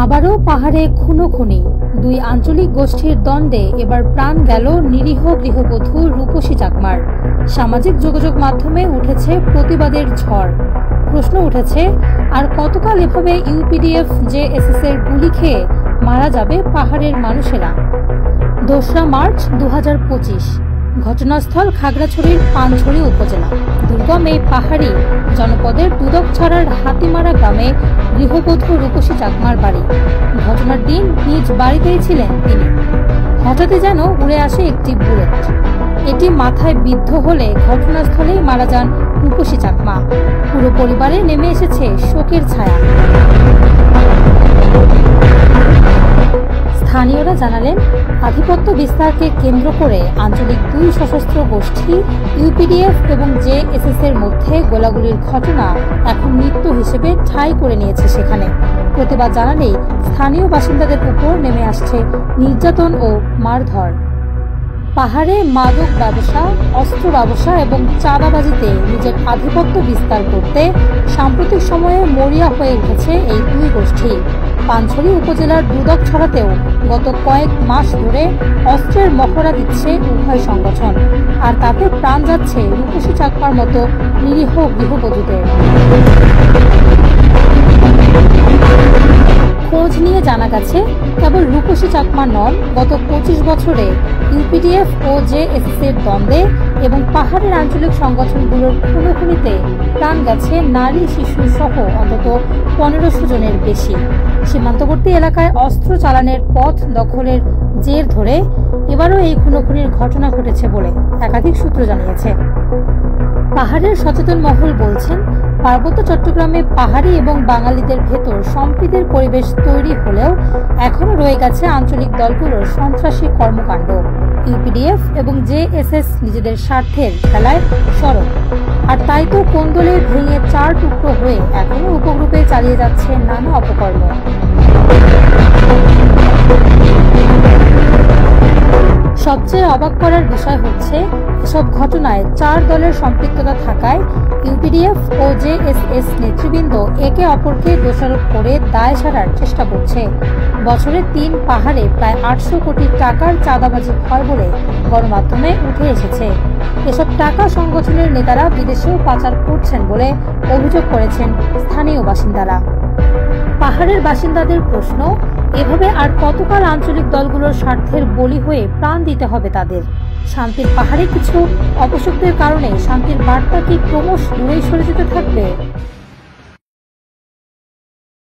আবারও পাহাড়ে খুনোখুনি, দুই আঞ্চলিক গোষ্ঠীর দ্বন্দ্বে এবার প্রাণ গেল নিরীহ গৃহবধূ রূপসী চাকমার। সামাজিক যোগাযোগ মাধ্যমে উঠেছে প্রতিবাদের ঝড়। প্রশ্ন উঠেছে, আর কতকাল এভাবে ইউপিডিএফ জেএসএস এর গুলি খেয়ে মারা যাবে পাহাড়ের মানুষেরা? 2রা মার্চ 2025, ঘটনাস্থল খাগড়াছড়ির পানছড়ি উপজেলা। দুর্গম এই পাহাড়ি জনপদের দুদকছড়ার হাতিমারা গ্রামে গৃহবধূ রূপসী চাকমার বাড়ি। ঘটনার দিন নিজ বাড়িতেই ছিলেন তিনি। হঠাৎই যেন উড়ে আসে একটি বুলেট। এটি মাথায় বিদ্ধ হলে ঘটনাস্থলেই মারা যান রূপসী চাকমা। পুরো পরিবারে নেমে এসেছে শোকের ছায়া। স্থানীয়রা জানালেন, আধিপত্য বিস্তারকে কেন্দ্র করে আঞ্চলিক দুই সশস্ত্র গোষ্ঠী ইউপিডিএফ এবং জেএসএস এর মধ্যে গোলাগুলির ঘটনা এখন নিত্য হিসেবে ঠাঁই করে নিয়েছে সেখানে। প্রতিবাদ জানালেই স্থানীয় বাসিন্দাদের উপর নেমে আসছে নির্যাতন ও মারধর। পাহাড়ে মাদক ব্যবসা, অস্ত্র ব্যবসা এবং চাঁদাবাজিতে নিজের আধিপত্য বিস্তার করতে সাম্প্রতিক সময়ে মরিয়া হয়ে উঠেছে এই দুই গোষ্ঠী। পানছড়ি উপজেলার দুদকছড়াতেও গত কয়েক মাস ধরে অস্ত্রের মহড়া দিচ্ছে উভয় সংগঠন, আর তাতে প্রাণ যাচ্ছে রূপসী চাকমার মতো নিরীহ গৃহবধূদের। খোঁজ নিয়ে জানা গেছে, কেবল রূপসী চাকমা নন, গত 25 বছরে ইউপিডিএফ ও জেএসএস এর দ্বন্দ্বে এবং পাহাড়ের আঞ্চলিক সংগঠনগুলোর খুনোখুনিতে প্রাণ গেছে নারী, শিশু সহ অন্তত 1500 জনের বেশি। সীমান্তবর্তী এলাকায় অস্ত্র চালানের পথ দখলের জের ধরে এবারও এই খুনোখুনির ঘটনা ঘটেছে বলে একাধিক সূত্র জানিয়েছে। পাহাড়ের সচেতন মহল বলছেন, পার্বত্য চট্টগ্রামে পাহাড়ি এবং বাঙালিদের ভেতর সম্প্রীতির পরিবেশ তৈরি হলেও এখনও রয়ে গেছে আঞ্চলিক দলগুলোর সন্ত্রাসী কর্মকাণ্ড। ইউপিডিএফ এবং জেএসএস নিজেদের স্বার্থের খেলায় সরব, আর তাই তো কোন্দলে ভেঙে 4 টুকরো হয়ে এখনও উপগ্রুপে চালিয়ে যাচ্ছে নানা অপকর্ম। সবচেয়ে অবাক করার বিষয় হচ্ছে, এসব ঘটনায় 4 দলের সম্পৃক্ততা থাকায় ইউপিডিএফ ও জেএসএস নেতৃবৃন্দ একে অপরকে দোষারোপ করে দায় সারার চেষ্টা করছে। বছরে 3 পাহাড়ে প্রায় 800 কোটি টাকার চাঁদাবাজি হয় বলে গণমাধ্যমে উঠে এসেছে। এসব টাকা সংগঠনের নেতারা বিদেশেও পাচার করছেন বলে অভিযোগ করেছেন স্থানীয় বাসিন্দারা। পাহাড়ের বাসিন্দাদের প্রশ্ন, এভাবে আর কতকাল আঞ্চলিক দলগুলোর স্বার্থের বলি হয়ে প্রাণ দিতে হবে তাদের? শান্তির পাহাড়ে কিছু অপশক্তির কারণে শান্তির বার্তা কি ক্রমশ দূরেই সরে যেতে থাকবে?